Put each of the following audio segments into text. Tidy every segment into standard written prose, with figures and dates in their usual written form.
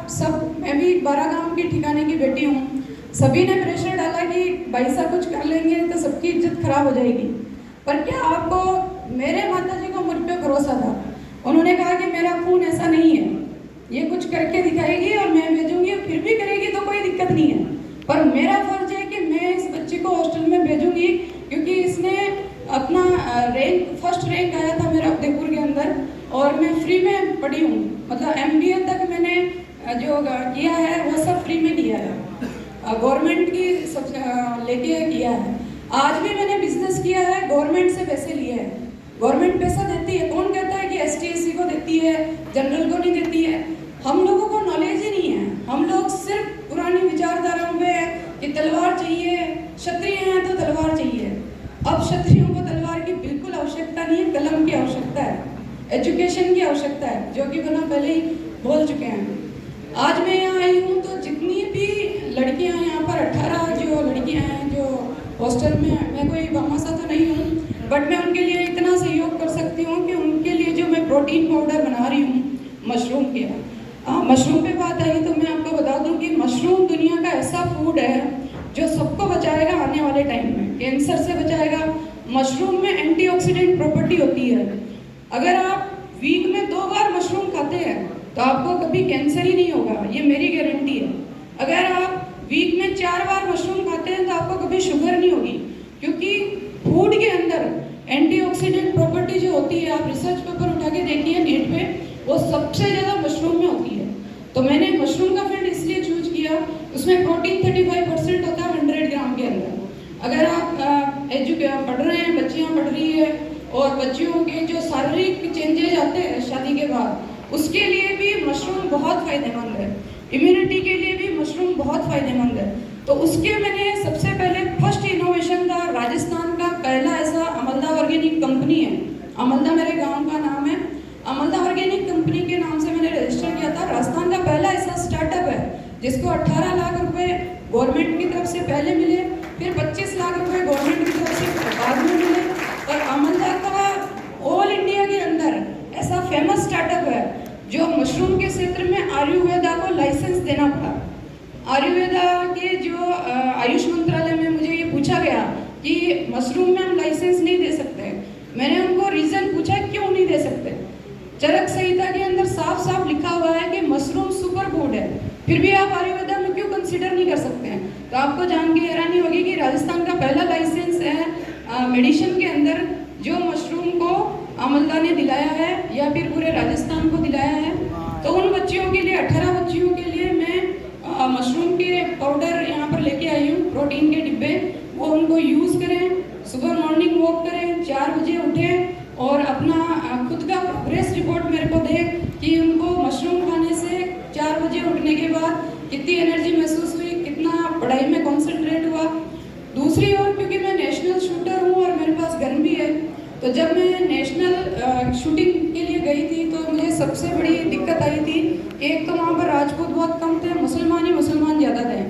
सब, मैं भी 12 गांव की ठिकाने की बेटी हूँ, सभी ने प्रेशर डाला कि भाई साहब कुछ कर लेंगे तो सबकी इज्जत खराब हो जाएगी। पर क्या आपको, मेरे माता जी को मुझ पर भरोसा था, उन्होंने कहा कि मेरा खून ऐसा नहीं है, ये कुछ करके दिखाएगी और मैं भेजूंगी, फिर भी करेगी तो कोई दिक्कत नहीं है, पर मेरा फर्ज है कि मैं इस बच्चे को हॉस्टल में भेजूंगी, क्योंकि इसने अपना फर्स्ट रैंक आया था मेरा उदयपुर के अंदर, और मैं फ्री में पढ़ी हूँ, मतलब MBA तक मैंने जो किया है वो सब फ्री में किया है, गवर्नमेंट की सब लेके किया है। आज भी मैंने बिजनेस किया है, गवर्नमेंट से पैसे लिए हैं, गवर्नमेंट पैसा देती है, कौन कहता है कि ST SC को देती है, जनरल को नहीं देती है। हम लोगों को नॉलेज ही नहीं है, हम लोग सिर्फ पुरानी विचारधाराओं में है कि तलवार चाहिए, क्षत्रिय हैं तो तलवार चाहिए। अब क्षत्रियों को तलवार की बिल्कुल आवश्यकता नहीं है, कलम की आवश्यकता है, एजुकेशन की आवश्यकता है, जो कि बना पहले ही बोल चुके हैं। आज मैं यहाँ आई हूँ तो जितनी भी लड़कियाँ यहाँ पर 18 जो लड़कियाँ हैं जो हॉस्टल में, मैं कोई भामाशाह तो नहीं हूँ, बट मैं उनके लिए इतना सहयोग कर सकती हूँ कि उनके लिए जो मैं प्रोटीन पाउडर बना रही हूँ मशरूम के, मशरूम पे बात आई तो मैं आपको बता दूँ कि मशरूम दुनिया का ऐसा फूड है जो सबको बचाएगा आने वाले टाइम में, कैंसर से बचाएगा। मशरूम में एंटीऑक्सीडेंट प्रॉपर्टी होती है, अगर आप वीक में 2 बार मशरूम खाते हैं तो आपको कभी कैंसर ही नहीं होगा, ये मेरी गारंटी है। अगर आप वीक में 4 बार मशरूम खाते हैं तो आपको कभी शुगर नहीं होगी, क्योंकि फूड के अंदर एंटीऑक्सीडेंट प्रॉपर्टी जो होती है, आप रिसर्च पेपर उठा के देखिए नेट पे, वो सबसे ज़्यादा मशरूम में होती है। तो मैंने मशरूम का फील्ड इसलिए चूज किया, उसमें प्रोटीन 35% होता है 100 ग्राम के अंदर। अगर आप पढ़ रहे हैं, बच्चियाँ पढ़ रही है, और बच्चियों के जो शारीरिक चेंजेज आते हैं शादी के बाद, उसके लिए भी मशरूम बहुत फ़ायदेमंद है, इम्यूनिटी के लिए भी मशरूम बहुत फ़ायदेमंद है। तो उसके मैंने सबसे पहले फर्स्ट इनोवेशन था, राजस्थान का पहला ऐसा अमलदा ऑर्गेनिक कंपनी है, अमलदा मेरे गांव का नाम है, अमलदा ऑर्गेनिक कंपनी के नाम से मैंने रजिस्टर किया था। राजस्थान का पहला ऐसा स्टार्टअप है जिसको 18 लाख रुपए गवर्नमेंट की तरफ से पहले मिले, फिर 25 लाख रुपए गवर्नमेंट की तरफ से बाद में मिले, और अमलदा का ऑल इंडिया के अंदर ऐसा फेमस स्टार्टअप है जो मशरूम के क्षेत्र में आयुर्वेदा को लाइसेंस देना पड़ा। आयुर्वेदा के जो आयुष मंत्रालय में मुझे ये पूछा गया कि मशरूम में हम लाइसेंस नहीं दे सकते, मैंने उनको रीज़न पूछा क्यों नहीं दे सकते। चरक संहिता के अंदर साफ साफ लिखा हुआ है कि मशरूम सुपर फूड है, फिर भी आप आयुर्वेदा में क्यों कंसीडर नहीं कर सकते हैं। तो आपको जान के हैरानी होगी कि राजस्थान का पहला लाइसेंस है मेडिसिन के अंदर जो मशरूम को अमलदा ने दिलाया है, या फिर पूरे राजस्थान को दिलाया है। तो उन बच्चियों के लिए, 18 बच्चियों के लिए मैं मशरूम के पाउडर यहाँ पर लेके आई हूँ, प्रोटीन के डिब्बे, वो उनको यूज़ करें, सुबह मॉर्निंग वॉक करें, 4 बजे उठें और अपना खुद का प्रोग्रेस रिपोर्ट मेरे को दें कि उनको मशरूम खाने से 4 बजे उठने के बाद कितनी एनर्जी महसूस हुई, कितना पढ़ाई में कॉन्सेंट्रेट हुआ। दूसरी ओर क्योंकि मैं नेशनल शूटर हूँ और मेरे पास गन भी है, तो जब मैं नेशनल शूटिंग के लिए गई थी तो मुझे सबसे बड़ी दिक्कत आई थी, एक तो वहाँ पर राजपूत बहुत कम थे, मुसलमान ही मुसलमान ज़्यादा थे।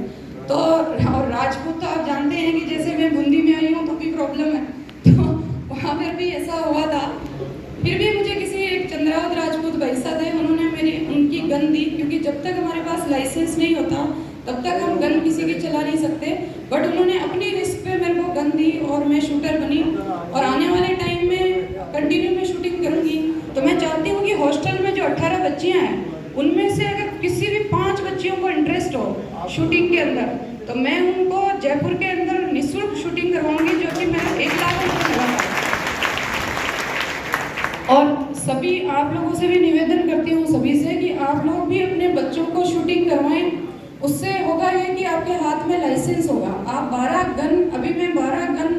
तो और राजपूत तो आप जानते हैं कि जैसे मैं बूंदी में आई हूँ तो भी प्रॉब्लम है, तो वहाँ पर भी ऐसा हुआ था। फिर भी मुझे किसी एक चंद्रावत राजपूत भाई साहब थे, उन्होंने उनकी गन दी, क्योंकि जब तक हमारे पास लाइसेंस नहीं होता तब तक हम गन किसी की चला नहीं सकते, बट उन्होंने अपनी रिस्क पे मेरे को गन दी और मैं शूटर बनी, और आने वाले टाइम में कंटिन्यू में शूटिंग करूँगी। तो मैं चाहती हूँ कि हॉस्टल में जो 18 बच्चियाँ हैं उनमें से अगर किसी भी 5 बच्चियों को इंटरेस्ट हो शूटिंग के अंदर, तो मैं उनको जयपुर के अंदर निःशुल्क शूटिंग करवाऊँगी, जो कि मैं 1 लाख रुपये लगाऊँगी। और सभी आप लोगों से भी निवेदन करती हूँ, सभी से, कि आप लोग भी अपने बच्चों को शूटिंग करवाएं। उससे होगा ये कि आपके हाथ में लाइसेंस होगा, आप 12 गन, अभी मैं 12 गन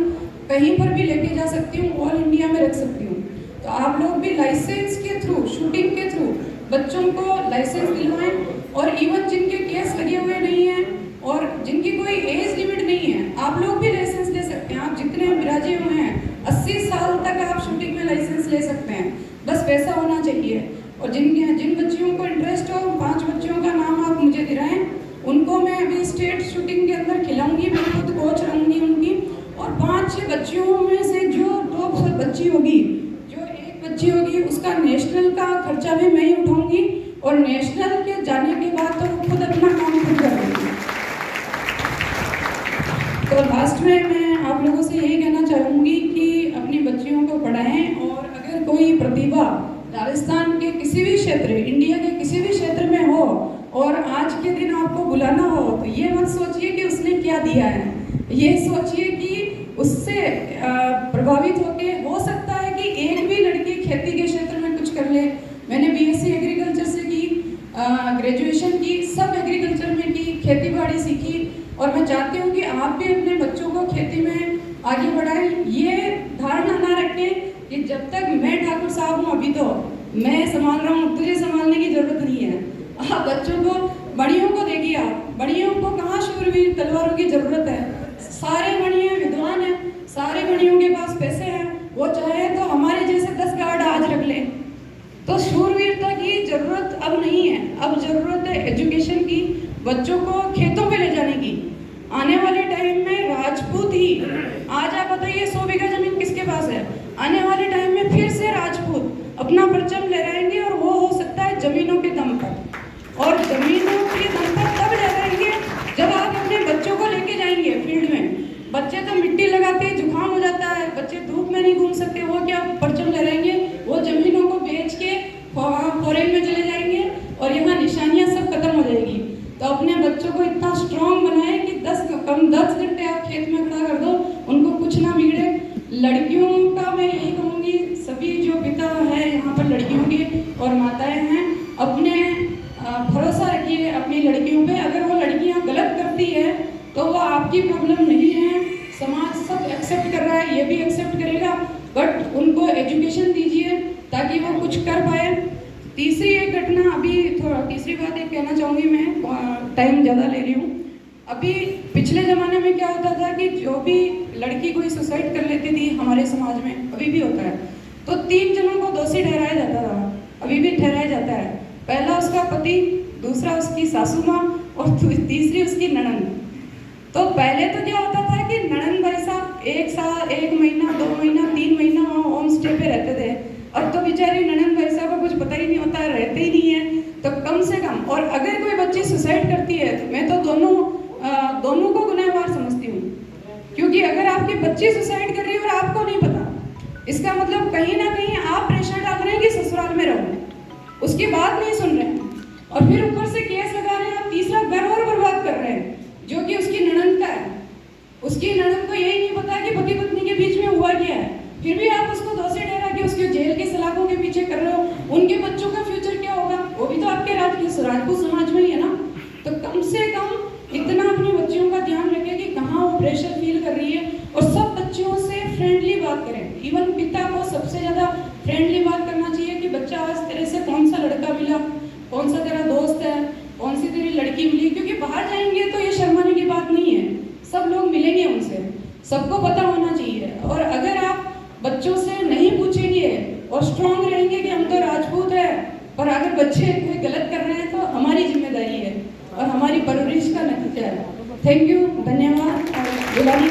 कहीं पर भी लेके जा सकती हूँ, ऑल इंडिया में रख सकती हूँ। तो आप लोग भी लाइसेंस के थ्रू, शूटिंग के थ्रू बच्चों को लाइसेंस दिलवाएं, और इवन जिनके केस लगे हुए नहीं हैं और जिनकी कोई एज लिमिट नहीं है, आप लोग भी लाइसेंस ले सकते हैं। आप जितने विराजे हुए हैं 80 साल तक आप शूटिंग में लाइसेंस ले सकते हैं, बस पैसा होना चाहिए। और जिन बच्चियों को इंटरेस्ट हो, 5 बच्चियों का नाम आप मुझे दिलाएं, उनको मैं अभी स्टेट शूटिंग के अंदर खिलाऊंगी, मैं खुद कोच रहूँगी उनकी। और 5-6 बच्चियों में से जो 2 बच्ची होगी, जो 1 बच्ची होगी, उसका नेशनल का खर्चा भी मैं ही उठाऊंगी, और नेशनल के जाने के बाद तो लास्ट में मैं आप लोगों से यही कहना चाहूँगी कि अपनी बच्चियों को पढ़ाएं, और अगर कोई प्रतिभा राजस्थान के किसी भी क्षेत्र, इंडिया के किसी भी क्षेत्र में हो और आज के दिन आपको बुलाना हो, तो ये मत सोचिए कि उसने क्या दिया है, ये सोचिए कि उससे प्रभावित होके हो सकता है कि एक भी लड़की खेती के क्षेत्र में कुछ कर ले। मैंने बीएससी एग्रीकल्चर से की, ग्रेजुएशन की, सब एग्रीकल्चर में की, खेती बाड़ी सीखी, और मैं चाहती हूँ कि आप भी अपने बच्चों को खेती में आगे बढ़ाएं। ये धारणा ना रखें कि जब तक मैं ठाकुर साहब हूँ अभी तो मैं संभाल रहा हूँ, तुझे संभालने की जरूरत नहीं है। आप बच्चों को, बड़ियों को देखिए, आप बड़ियों को कहाँ शूरवीर तलवारों की जरूरत है। सारे बड़िए विद्वान हैं, सारे बड़ियों के पास पैसे हैं, वो चाहे तो हमारे जैसे 10 गार्ड आज रख ले। तो शूरवीरता की जरूरत अब नहीं है, अब जरूरत है एजुकेशन की, बच्चों को खेतों पे ले जाने की। आने वाले टाइम में राजपूत ही, आज आप बताइए 100 बीघा जमीन किसके पास है, आने वाले टाइम में फिर से राजपूत अपना परचम लहराएंगे, और वो हो सकता है जमीनों के दम पर। और जमीनों के दम पर तब लहराएंगे जब आप अपने बच्चों को लेके जाएंगे फील्ड में। बच्चे तो मिट्टी लगाते ही जुकाम हो जाता है, बच्चे धूप में नहीं घूम सकते, वो क्या परचम लहराएंगे, वो जमीनों को बेच के फॉरेन में चले जाएंगे और यहाँ निशानियाँ सब खत्म हो जाएगी। तो अपने बच्चों को इतना स्ट्रॉन्ग बनाए कि 10 घंटे आप खेत में खड़ा कर दो, उनको कुछ ना बिगड़े। लड़कियों का मैं यही कहूँगी, सभी जो पिता है यहाँ पर लड़कियों के और माताएं हैं, अपने भरोसा रखिए अपनी लड़कियों पे। अगर वो लड़कियाँ गलत करती है तो वो आपकी प्रॉब्लम नहीं है, समाज सब एक्सेप्ट कर रहा है, ये भी एक्सेप्ट करेगा, बट उनको एजुकेशन दीजिए ताकि वो कुछ कर पाए। तीसरी एक घटना, अभी थोड़ा तीसरी बात एक कहना चाहूँगी, मैं टाइम ज़्यादा ले रही हूँ। अभी पिछले ज़माने में क्या होता था कि जो भी लड़की कोई सुसाइड कर लेती थी हमारे समाज में, अभी भी होता है, तो 3 जनों को दोषी ठहराया जाता था, अभी भी ठहराया जाता है। पहला उसका पति, दूसरा उसकी सासू माँ, और तीसरी उसकी ननद। तो पहले तो क्या होता था कि ननद भाई साहब 1 साल, 1 महीना, 2 महीना, 3 महीना वहाँ होम स्टे पे रहते थे, और तो बेचारी ननद भाई साहब को कुछ पता ही नहीं होता है, रहते ही नहीं है। तो कम से कम, और अगर कोई बच्ची सुसाइड करती है तो मैं तो दोनों को गुनहगार समझती हूँ, क्योंकि अगर आपकी बच्ची सुसाइड कर रही है और आपको नहीं पता, इसका मतलब कहीं ना कहीं आप प्रेशर डाल रहे हैं कि ससुराल में रहो, उसकी बात नहीं सुन रहे हैं, और फिर ऊपर से केस लगा रहे हैं, आप तीसरा घर और बर्बाद कर रहे हैं जो कि उसकी ननद का है। उसकी ननद को यही नहीं पता कि पति पत्नी के बीच में हुआ क्या है, फिर भी आप उसको दोषी ठहरा के उसके जेल के सलाखों के पीछे कर रहे हो। उनके बच्चों का फ्यूचर क्या होगा, वो भी तो आपके राजपूत समाज में ही है ना। तो कम से कम इतना अपनी बच्चियों का ध्यान रखें कि कहाँ वो प्रेशर फील कर रही है, और सब बच्चों से फ्रेंडली बात करें। इवन पिता को सबसे ज़्यादा फ्रेंडली बात करना चाहिए कि बच्चा आज तेरे से कौन सा लड़का मिला, कौन सा तेरा दोस्त है, कौन सी तेरी लड़की मिली, क्योंकि बाहर जाएंगे तो ये शर्माने की बात नहीं है, सब लोग मिलेंगे उनसे, सबको पता होना चाहिए। और अगर आप बच्चों से नहीं पूछेंगे और स्ट्रॉन्ग रहेंगे कि हम तो राजपूत है, और अगर बच्चे कोई गलत कर रहे हैं तो हमारी जिम्मेदारी है और हमारी परवरिश का नतीजा है। Thank you.